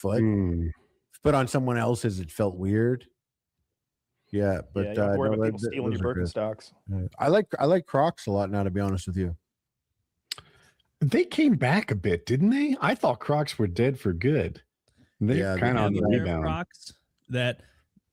foot. Put on someone else's, it felt weird. Yeah, but you don't worry about people stealing your Birkenstocks. I like Crocs a lot now, to be honest with you. They came back a bit, didn't they? I thought Crocs were dead for good. They're kind of on the rebound. Crocs that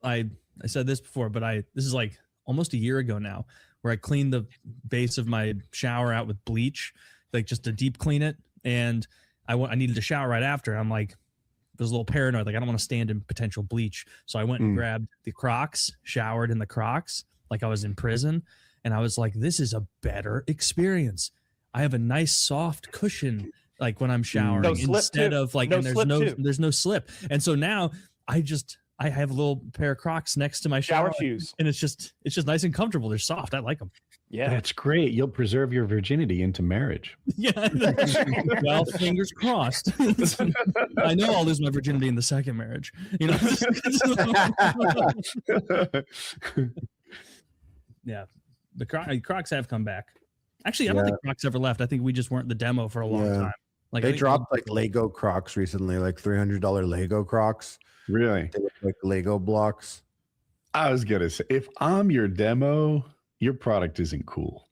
I said this before, but this is like almost a year ago now, where I cleaned the base of my shower out with bleach, like just to deep clean it, and I needed to shower right after. I'm like, I was a little paranoid, like I don't want to stand in potential bleach. So I went and grabbed the Crocs, showered in the Crocs, like I was in prison. And I was like, this is a better experience. I have a nice soft cushion, like when I'm showering, instead of like, and there's no slip. And so now I have a little pair of Crocs next to my shower shoes, and it's just nice and comfortable. They're soft. I like them. Yeah, that's great. You'll preserve your virginity into marriage. Yeah. Well, fingers crossed. I know I'll lose my virginity in the second marriage. You know. Yeah, the Crocs have come back. Actually, I don't think Crocs ever left. I think we just weren't the demo for a long time. Like they dropped like Lego Crocs recently, like $300 Lego Crocs. Really? They look like Lego blocks. I was gonna say, if I'm your demo, your product isn't cool.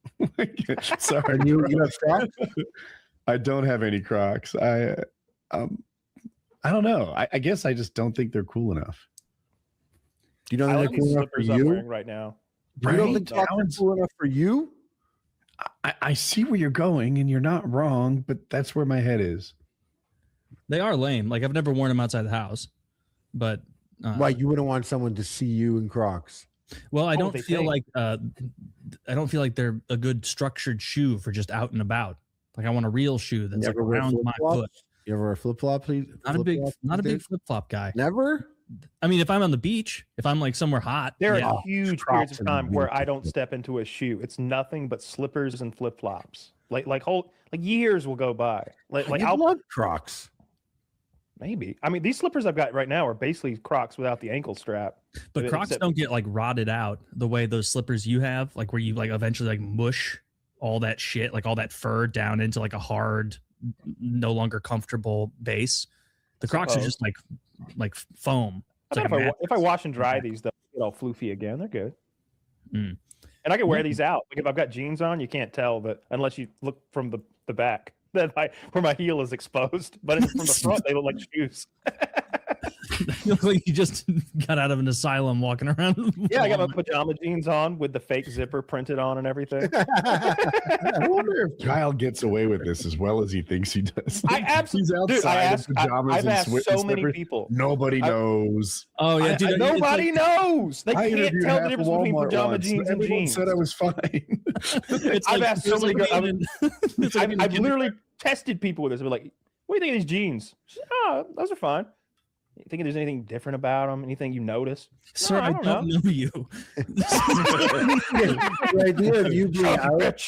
Sorry, you have Crocs? I don't have any Crocs. I don't know. I guess I just don't think they're cool enough. You don't think they're cool enough for you? I'm wearing right now. You don't think Crocs are cool enough for you? I see where you're going, and you're not wrong, but that's where my head is. They are lame. Like I've never worn them outside the house, but why you wouldn't want someone to see you in Crocs? Well, I don't feel like they're a good structured shoe for just out and about. Like I want a real shoe that's like around my foot. You ever wear flip flop? Not a big flip flop guy. Never. I mean, if I'm on the beach, if I'm like somewhere hot, there are huge periods of time where I don't step into a shoe. It's nothing but slippers and flip flops. Like years will go by. I love Crocs. Maybe. I mean, these slippers I've got right now are basically Crocs without the ankle strap. But Crocs don't get like rotted out the way those slippers you have, like where you like eventually like mush all that shit, like all that fur down into like a hard, no longer comfortable base. The Crocs are just like foam. If I wash and dry these, they'll get all floofy again. They're good. And I can wear these out. Like if I've got jeans on, you can't tell that unless you look from the back where my heel is exposed. But from the front, they look like shoes. You look like you just got out of an asylum walking around. Yeah, I got my pajama jeans on with the fake zipper printed on and everything. I wonder if Kyle gets away with this as well as he thinks he does. I absolutely. I've asked so many people. Nobody knows. Oh yeah, dude, nobody knows. They can't tell the difference between pajama jeans and jeans. Said I was fine. I've asked so many girls. I've literally tested people with this. I've been like, "What do you think of these jeans?" Oh, those are fine. You think there's anything different about them? Anything you notice? Sir, I don't know you. The idea of you being out,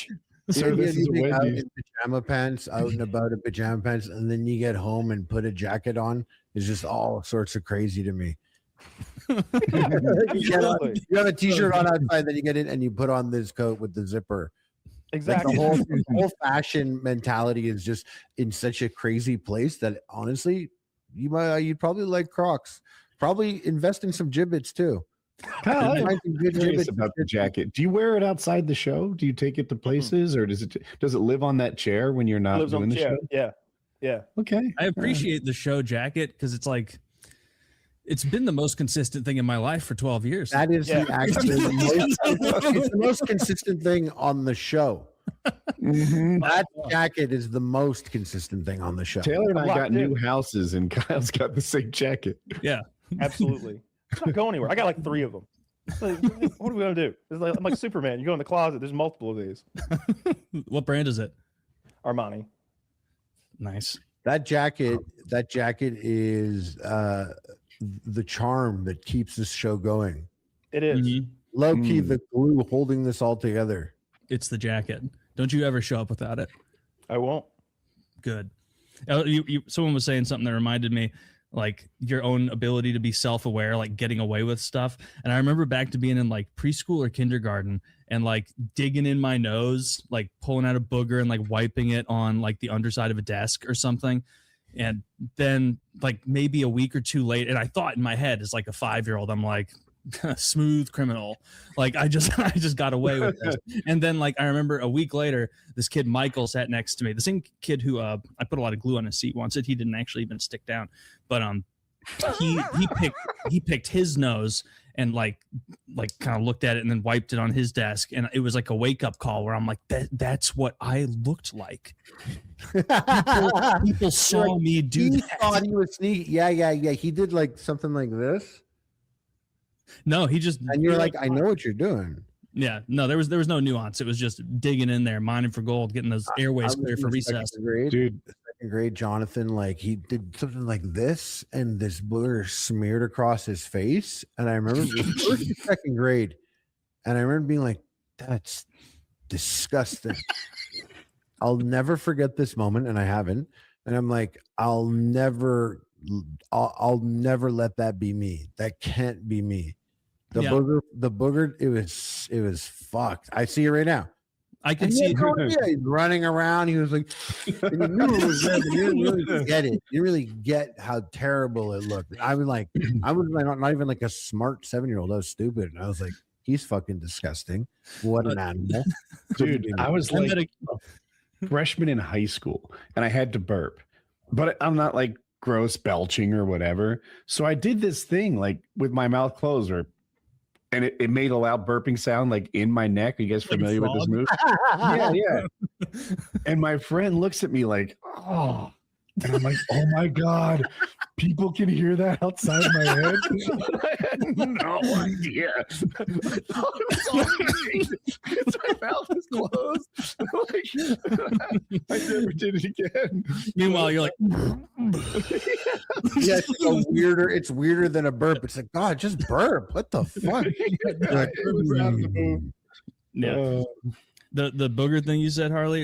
Sir, this is out in pajama pants, out and about in pajama pants, and then you get home and put a jacket on is just all sorts of crazy to me. You have a t-shirt on outside, then you get in and you put on this coat with the zipper. Exactly. Like the whole fashion mentality is just in such a crazy place that honestly, you'd probably like Crocs. Probably invest in some Jibbitz too. Kyle, I'm curious about the jacket. Do you wear it outside the show? Do you take it to places, or does it live on that chair when you're not doing the show? Yeah. Okay. I appreciate the show jacket because it's like it's been the most consistent thing in my life for 12 years. That is the most consistent thing on the show. That jacket is the most consistent thing on the show. Taylor and I got new houses, and Kyle's got the same jacket. Yeah, absolutely. It's not going anywhere. I got like 3 of them. Like, what are we gonna do? I'm like Superman. You go in the closet. There's multiple of these. What brand is it? Armani. Nice. That jacket is the charm that keeps this show going. It is. Low key, the glue holding this all together. It's the jacket. Don't you ever show up without it? I won't. Good. Someone was saying something that reminded me, like your own ability to be self-aware, like getting away with stuff. And I remember back to being in like preschool or kindergarten and like digging in my nose, like pulling out a booger and like wiping it on like the underside of a desk or something. And then like maybe a week or two later, and I thought in my head as like a 5-year-old, I'm like, smooth criminal. Like I just got away with this. And then like I remember a week later, this kid Michael sat next to me. The same kid who I put a lot of glue on his seat once. He didn't actually even stick down. But he picked his nose and like kind of looked at it and then wiped it on his desk. And it was like a wake-up call where I'm like, that's what I looked like. People saw me do that. Thought he was sneaky. Yeah. He did like something like this. No, he just, and you're like, I know what you're doing. Yeah, no, there was no nuance. It was just digging in there, mining for gold, getting those airways clear for recess. Dude, second grade, Jonathan, like he did something like this, and this booger smeared across his face. And I remember it was first and second grade, and I remember being like, "That's disgusting." I'll never forget this moment, and I haven't. And I'm like, I'll never let that be me. That can't be me. The booger, it was fucked. I see it right now. I can see it. He's running around. He was like, and you knew it was there, but you didn't really get it. You really get how terrible it looked. I was like, not even like a smart 7-year-old. I was stupid. And I was like, he's fucking disgusting. What an animal. Dude, I was like a freshman in high school and I had to burp, but I'm not like gross belching or whatever. So I did this thing like with my mouth closed, and it made a loud burping sound like in my neck. Are you guys familiar with this move? Yeah. And my friend looks at me like, oh, and I'm like, oh my God, people can hear that outside my head. I had no idea. I thought it was all because my mouth was closed. Like, I never did it again. Meanwhile, you're like, yeah, it's weirder than a burp. It's like, God, just burp. What the fuck? Yeah. The booger thing you said, Harley,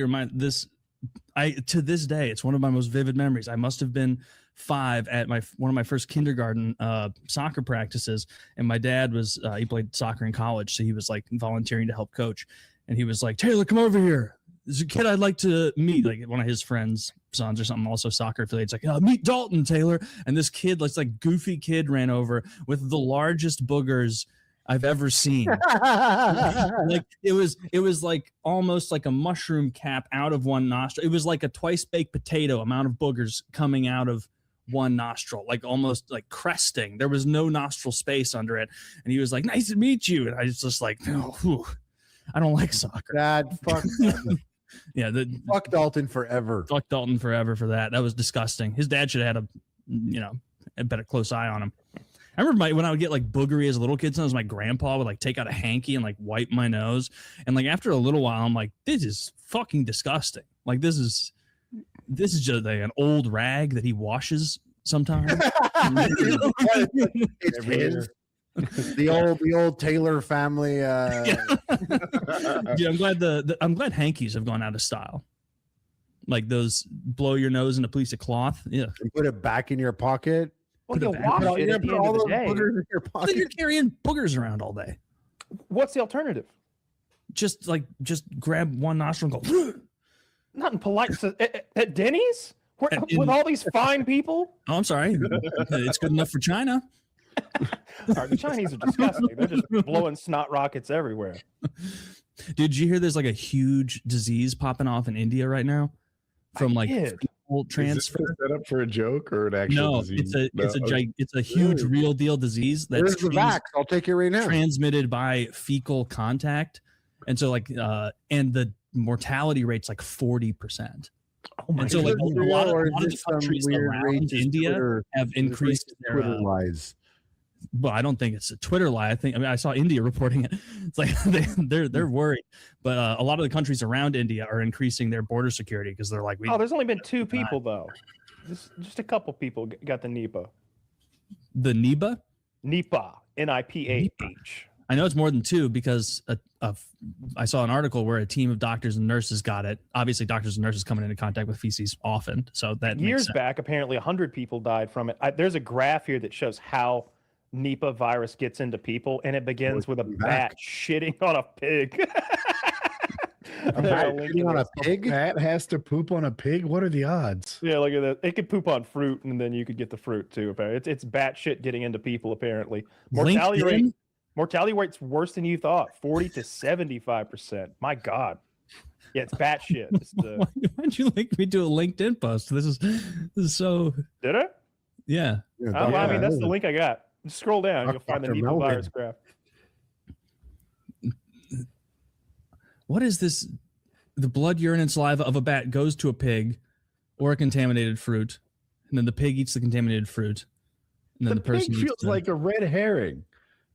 to this day, it's one of my most vivid memories. I must have been 5 at one of my first kindergarten soccer practices, and my dad was he played soccer in college, so he was like volunteering to help coach, and he was like, Taylor, come over here. There's a kid I'd like to meet, like one of his friends' sons or something, also soccer affiliates. Like, meet Dalton, Taylor. And this kid, like goofy kid, ran over with the largest boogers I've ever seen. Like it was like almost like a mushroom cap out of one nostril. It was like a twice baked potato amount of boogers coming out of one nostril, like almost like cresting. There was no nostril space under it. And he was like, nice to meet you. And I was just like, oh, I don't like soccer. Dad, fuck. Yeah, fuck Dalton forever. Fuck Dalton forever for that. That was disgusting. His dad should have had a better close eye on him. I remember when I would get like boogery as a little kid, sometimes my grandpa would like take out a hanky and like wipe my nose. And like after a little while, I'm like, this is fucking disgusting. Like this is just like an old rag that he washes sometimes. It's his. The old Taylor family. Yeah, I'm glad hankies have gone out of style. Like those blow your nose in a piece of cloth. Yeah, and put it back in your pocket. Well, you wash it at the end of the day. In your pocket. Then you're carrying boogers around all day. What's the alternative? Just grab one nostril and go. Not in polite at Denny's with all these fine people. Oh, I'm sorry. It's good enough for China. The Chinese are disgusting. They're just blowing snot rockets everywhere. Did you hear there's like a huge disease popping off in India right now from fecal transfer? Is this set up for a joke or an actual disease? It's a huge real deal disease that's the vax. I'll take it right now. Transmitted by fecal contact, and so and the mortality rate's like 40%. Oh my! And so like a lot of the countries around India have increased their lies. Well, I don't think it's a Twitter lie. I saw India reporting it. It's like they're worried, but a lot of the countries around India are increasing their border security because they're like, there's only been 2 people though. Just a couple people got the Nipah. The Nipah? Nipah, NIPAH. I know it's more than 2 because I saw an article where a team of doctors and nurses got it. Obviously, doctors and nurses coming into contact with feces often, so that years back, apparently 100 people died from it. There's a graph here that shows how Nipah virus gets into people, and it begins with a bat shitting on a pig. bat shitting on a pig? Bat has to poop on a pig. What are the odds? Yeah, look at that. It could poop on fruit, and then you could get the fruit too. Apparently, it's batshit getting into people. Apparently, mortality rate's worse than you thought. 40 to 75%. My God. Yeah, it's batshit. Why'd you link me to a LinkedIn post? This is so. Did it? Yeah. I mean, that's the link I got. Just scroll down. You'll find the Dr. Nipah Melvin. virus graph. What is this? The blood, urine, and saliva of a bat goes to a pig or a contaminated fruit, and then the pig eats the contaminated fruit, and then the person pig feels like a red herring.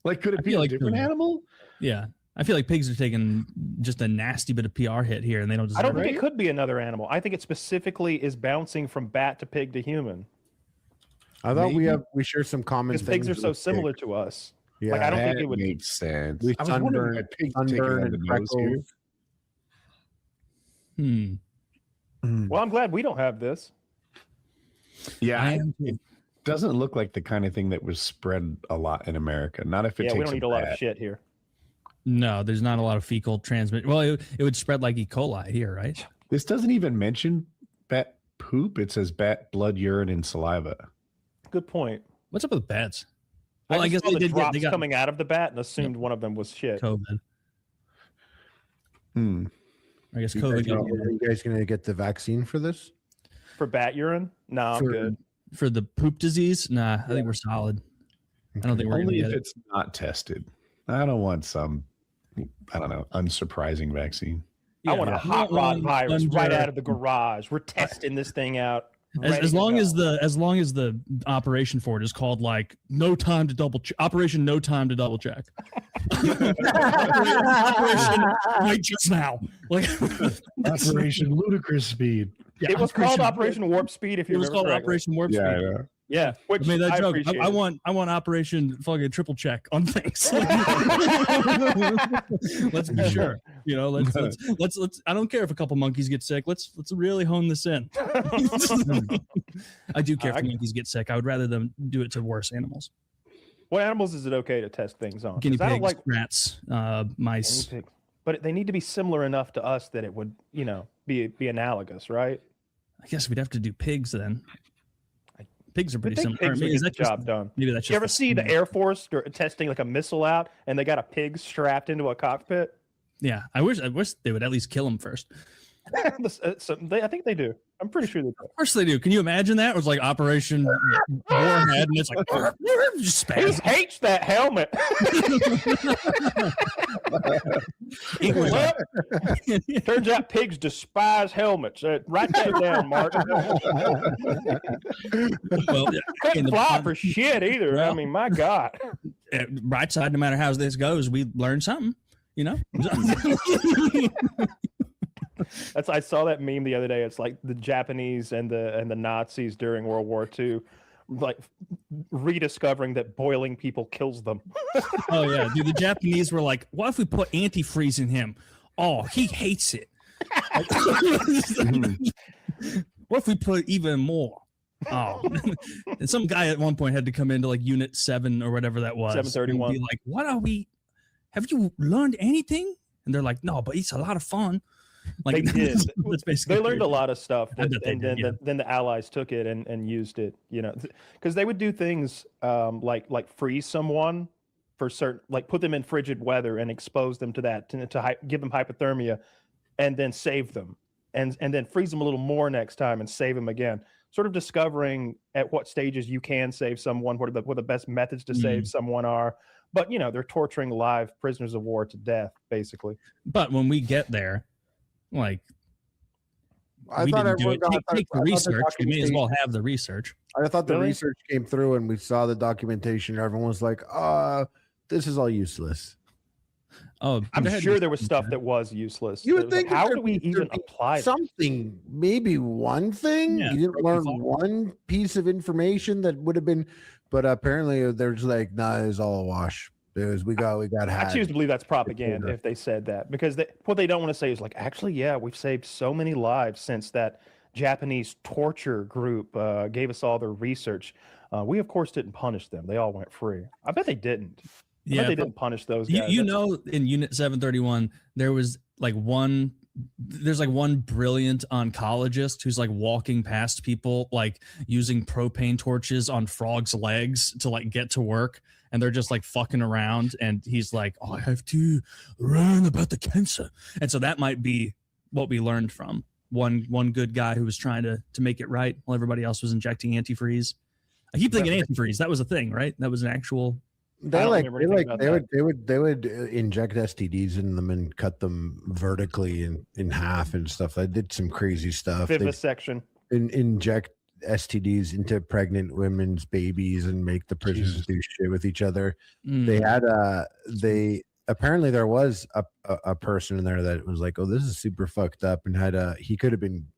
Like, could it be a different animal? Yeah, I feel like pigs are taking just a nasty bit of PR hit here, and they don't deserve I don't it. think it could be another animal. I think it specifically is bouncing from bat to pig to human. I thought we share some common Because things. pigs are so with similar pigs. to us. Yeah, Like, I don't think That it would. makes sense. We I was wondering why pigs taking sunburn on the and nose here. freckles. Well, I'm glad we don't have this. Yeah, am it doesn't look like the kind of thing that was spread a lot in America. Not if it Yeah, takes we don't eat a lot of bat. shit here. No, there's not a lot of fecal transmit. Well, it would spread like E. coli here, right? This doesn't even mention bat poop. It says bat, blood, urine, and saliva. Good point. What's up with bats? Well, I just guess saw they the did. drops They got coming out of the bat and assumed one of them was shit. COVID. Hmm. I guess Are COVID got you guys gonna get the vaccine for this? For bat urine? No, I'm good. for the poop disease. Nah, I think we're solid. I don't think we're Only gonna if get it. it's not tested. I don't want some, I don't know, unsurprising vaccine. I want a hot rod virus right under- out of the garage. We're testing this thing out. As ready long to as go. the operation for it is called like no time to double check, Operation No Time to Double Check. Operation right just now. Like Operation Ludicrous Speed. yeah, It was called Operation Warp Speed, if you It was remember called correctly. Operation Warp Yeah, Speed. I know. Yeah, which I made that joke. appreciate. I want Operation fucking triple check on things. Let's be sure. You know, let's I don't care if a couple monkeys get sick. Let's really hone this in. I do care if the monkeys get sick. I would rather them do it to worse animals. What animals is it okay to test things on? 'Cause Guinea I don't pigs, like rats, mice. guinea pigs. But they need to be similar enough to us that it would, be analogous, right? I guess we'd have to do pigs then. Pigs are I pretty think similar. pigs Maybe would is get that the just- job done. Maybe that's You ever just see the Air Force testing like a missile out, and they got a pig strapped into a cockpit? Yeah, I wish they would at least kill him first. I think they do. I'm pretty sure they do. Of course they do. Can you imagine that? It was like Operation Warhead, and it's like just He spaz. hates that helmet. Well, turns out pigs despise helmets. Write that down, Mark. Well, Couldn't the- fly for shit either. I Well- mean, my God. right side, no matter how this goes, we learn something. You know. I saw that meme the other day. It's like the Japanese and the Nazis during World War II, like rediscovering that boiling people kills them. Oh yeah, dude. The Japanese were like, "What if we put antifreeze in him? Oh, he hates it." What if we put even more? Oh, and some guy at one point had to come into like Unit 7 or whatever that was. 731. And be like, "What are we? Have you learned anything?" And they're like, "No, but it's a lot of fun." Like They did. That's basically They learned a lot of stuff, I bet they and did, then the Allies took it and used it. Because they would do things like freeze someone for certain, like put them in frigid weather and expose them to that to give them hypothermia, and then save them, and then freeze them a little more next time and save them again. Sort of discovering at what stages you can save someone, what the best methods to save someone are. But they're torturing live prisoners of war to death, basically. But when we get there, like I we thought didn't do everyone it. got Take the I thought the research. We may as well documentation- have the research. I thought the Really? research came through and we saw the documentation. Everyone was like, this is all useless. Oh, I'm there had to sure be there was something stuff there. that was useless. You It would was like, think that how there'd do we be- even there'd be apply that? Something, maybe one thing. Yeah, You didn't learn fun. one piece of information that would have been, but apparently they're just like, nah, it's all a wash. We got I hacked. choose to believe that's propaganda Reporter. if they said that, because what they don't want to say is like, actually, yeah, we've saved so many lives since that Japanese torture group gave us all their research. We, of course, didn't punish them. They all went free. I bet they didn't. I bet they but didn't punish those you, guys. you That's- know, in Unit 731, there was like one there's like one brilliant oncologist who's like walking past people like using propane torches on frogs' legs to like get to work, and they're just like fucking around, and he's like, oh, I have to learn about the cancer. And so that might be what we learned from one good guy who was trying to make it right while everybody else was injecting antifreeze. I keep thinking antifreeze. That was a thing, right? That was an actual. They would inject STDs in them and cut them vertically in half and stuff. They did some crazy stuff. Vivisection. Inject STDs into pregnant women's babies and make the prisoners do shit with each other. They had apparently there was a person in there that was like, oh, this is super fucked up, and he could have been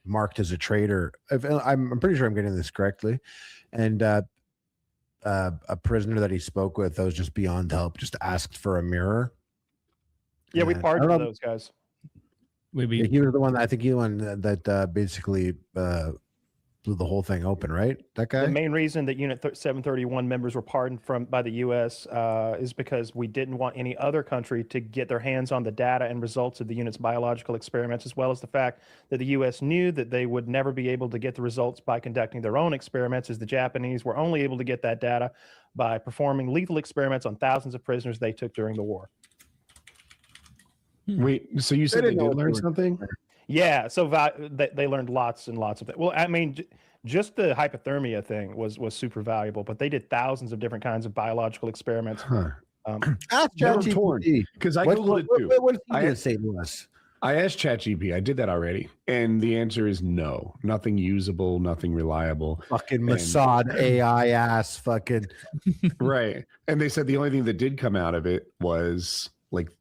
marked as a traitor. I'm pretty sure I'm getting this correctly. And a prisoner that he spoke with that was just beyond help just asked for a mirror. Yeah, we pardoned those guys. He was the one, I think he was the one that basically blew the whole thing open, right? That guy? The main reason that Unit 731 members were pardoned by the U.S. Is because we didn't want any other country to get their hands on the data and results of the unit's biological experiments, as well as the fact that the U.S. knew that they would never be able to get the results by conducting their own experiments, as the Japanese were only able to get that data by performing lethal experiments on thousands of prisoners they took during the war. Wait, so you said they did learn something? Yeah, so they learned lots and lots of it. Well, I mean, just the hypothermia thing was super valuable, but they did thousands of different kinds of biological experiments. Ask ChatGPT, because I googled it too. What is he going to say to us? I asked ChatGPT. I did that already, and the answer is no. Nothing usable, nothing reliable. Fucking Mossad AI ass fucking right. And they said the only thing that did come out of it was like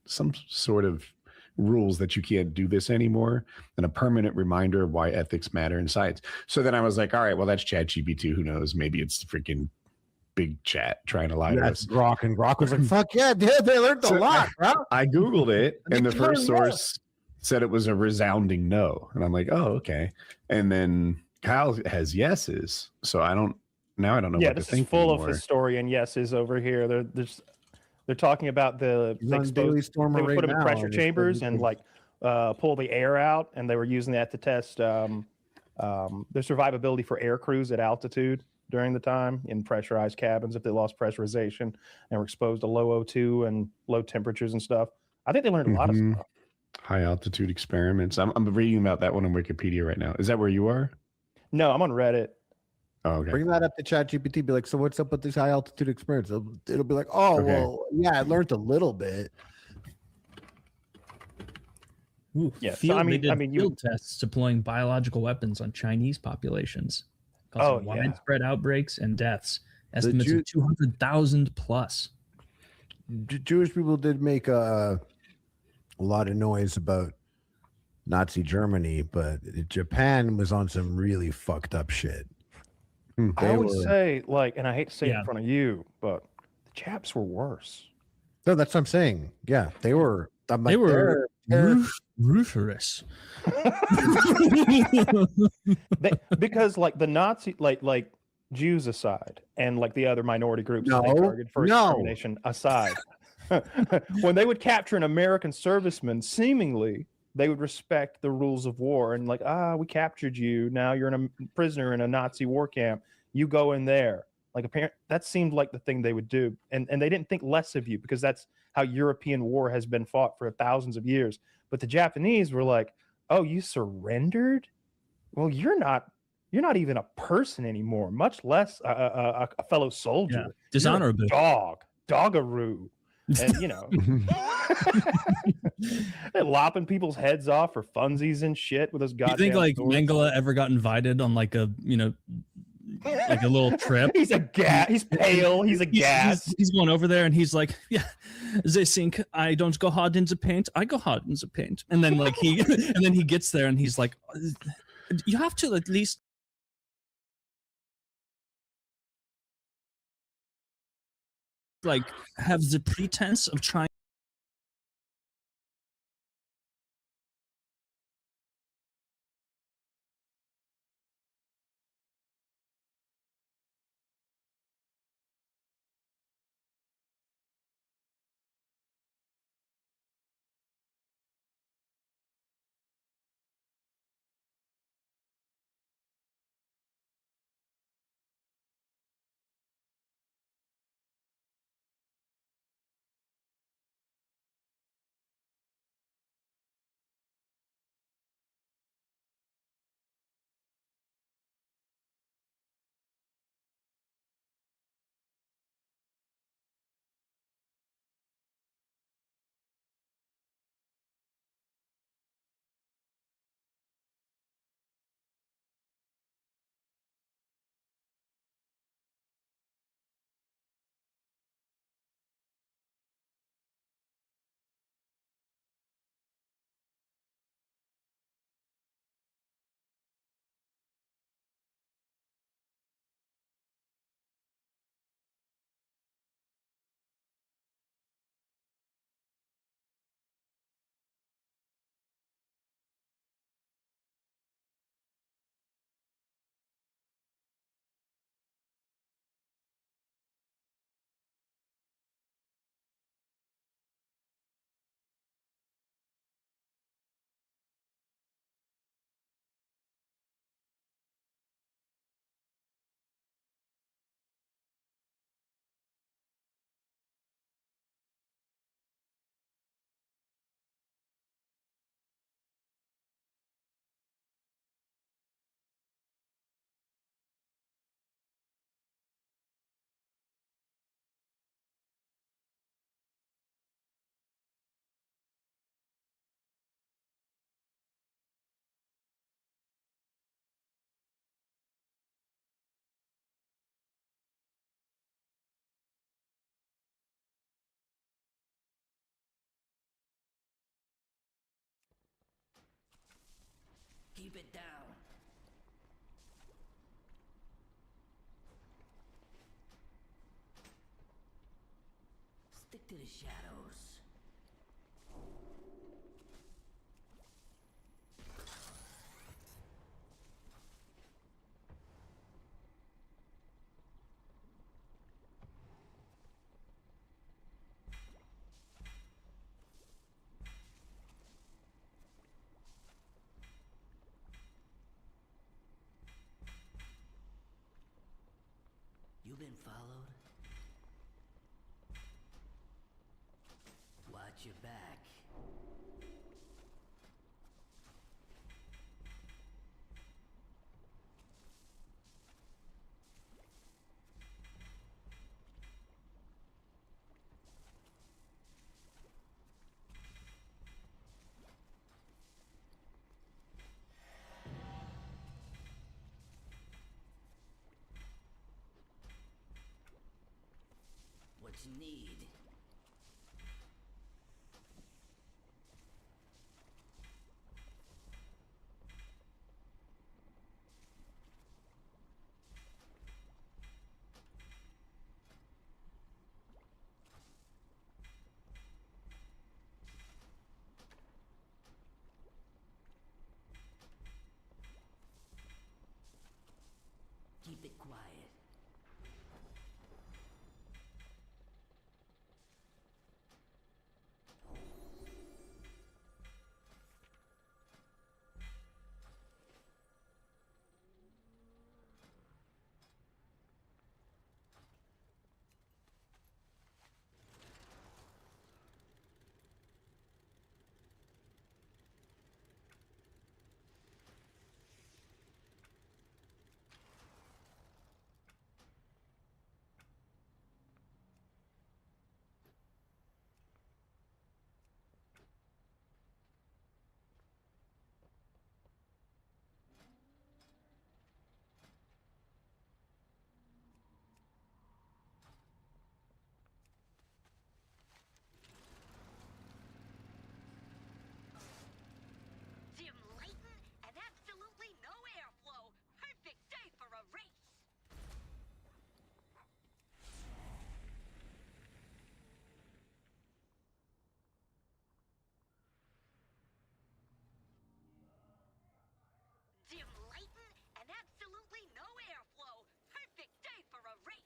some sort of rules that you can't do this anymore, and a permanent reminder of why ethics matter in science. So then I was like, all right, well, that's ChatGPT. Who knows? Maybe it's the freaking big chat trying to lie to us. Grok, and Grok was like, fuck yeah, dude, they learned a lot, bro. I Googled it, and the first source said it was a resounding no. And I'm like, oh, okay. And then Kyle has yeses. So I don't know what to think. Yeah, this is full of historian yeses over here. They're talking about they would put them in pressure chambers and like pull the air out, and they were using that to test their survivability for air crews at altitude during the time in pressurized cabins if they lost pressurization and were exposed to low O2 and low temperatures and stuff. I think they learned a lot of stuff. High altitude experiments. I'm reading about that one on Wikipedia right now. Is that where you are? No, I'm on Reddit. Oh, okay. Bring that up to ChatGPT. Be like, so what's up with these high altitude experiments? It'll be like, oh, okay. Well, yeah, I learned a little bit. Ooh, yeah, field tests deploying biological weapons on Chinese populations, causing widespread outbreaks and deaths. Estimates of 200,000 plus. Jewish people did make a lot of noise about Nazi Germany, but Japan was on some really fucked up shit. I would say, like, and I hate to say it in front of you, but the Japs were worse. No, that's what I'm saying. Yeah, they were. They were ruthless. Because, like, the Nazi, like Jews aside, and like the other minority groups they targeted for extermination aside, when they would capture an American serviceman, seemingly they would respect the rules of war and like, we captured you. Now you're a prisoner in a Nazi war camp. You go in there. Like, apparently that seemed like the thing they would do. And they didn't think less of you because that's how European war has been fought for thousands of years. But the Japanese were like, oh, you surrendered? Well, you're not even a person anymore, much less a fellow soldier. Yeah. Dishonorable. Dogaroo. And lopping people's heads off for funsies and shit with those goddamn. You think like swords? Mengele ever got invited on like a like a little trip? He's pale. He's a gas. He's going over there and he's like, yeah, they think I don't go hard in the paint. I go hard in the paint. And then like he gets there and he's like, you have to at least like have the pretense of trying Keep it down. Stick to the shadows. You been followed? Watch your back. What you need? Keep it quiet. Dim Layton and absolutely no airflow. Perfect day for a race. Dim Layton and absolutely no airflow. Perfect day for a race.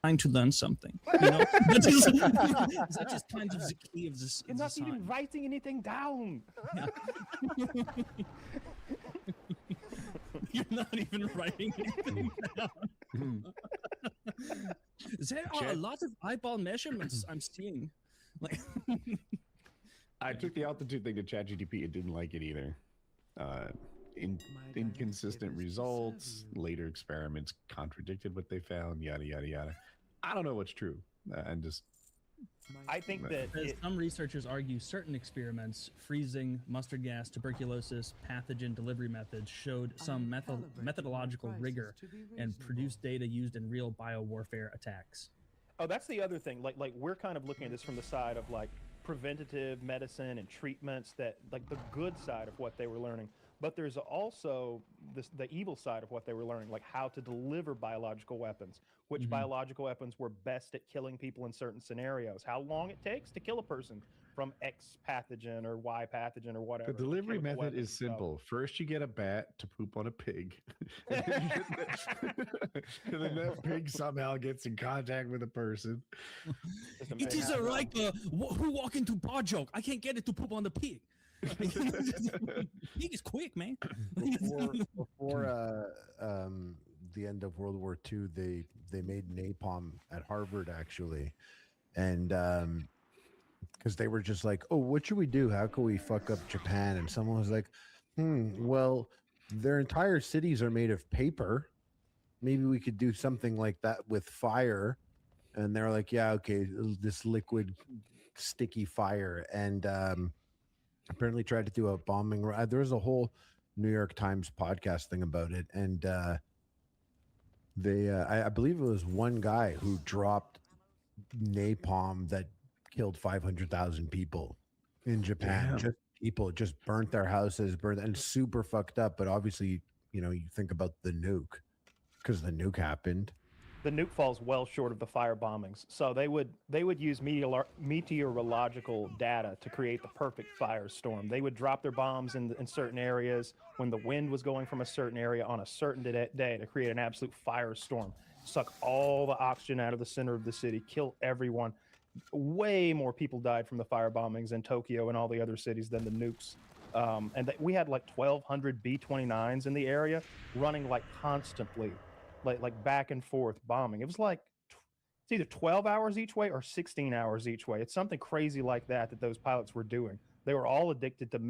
Trying to learn something. You know, that just kind of the key of this. You're not even writing anything down. You're not even writing anything down. There are a lot of eyeball measurements I'm seeing. Like, I took the altitude thing to ChatGPT. It didn't like it either. Inconsistent results. Later experiments contradicted what they found. Yada yada yada. I don't know what's true. And just I think that as some researchers argue certain experiments, freezing, mustard gas, tuberculosis, pathogen delivery methods showed some methodological rigor and produced data used in real biowarfare attacks. Oh, that's the other thing. Like we're kind of looking at this from the side of like preventative medicine and treatments, that like the good side of what they were learning. But there's also the evil side of what they were learning, like how to deliver biological weapons, which biological weapons were best at killing people in certain scenarios, how long it takes to kill a person from X pathogen or Y pathogen or whatever. The delivery chemical method weapons is and stuff. simple. First, you get a bat to poop on a pig, and then that pig somehow gets in contact with a person. Just It is amazing. like who walk into bar joke. I can't get it to poop on the pig. Pig is quick, man. Before the end of World War II, they made napalm at Harvard actually, and because they were just like, oh, what should we do? How can we fuck up Japan? And someone was like, well, their entire cities are made of paper. Maybe we could do something like that with fire. And they're like, yeah, okay, this liquid sticky fire. And apparently tried to do a bombing. There was a whole New York Times podcast thing about it. And I believe it was one guy who dropped napalm that killed 500,000 people in Japan. Damn. Just people just burnt their houses, and super fucked up. But obviously, you think about the nuke because the nuke happened. The nuke falls well short of the fire bombings. So they would use meteorological data to create the perfect firestorm. They would drop their bombs in certain areas when the wind was going from a certain area on a certain day to create an absolute firestorm. Suck all the oxygen out of the center of the city, kill everyone. Way more people died from the fire bombings in Tokyo and all the other cities than the nukes. We had like 1,200 B-29s in the area running like constantly. Like back and forth bombing. It was like it's either 12 hours each way or 16 hours each way. It's something crazy like that those pilots were doing. They were all addicted to meth.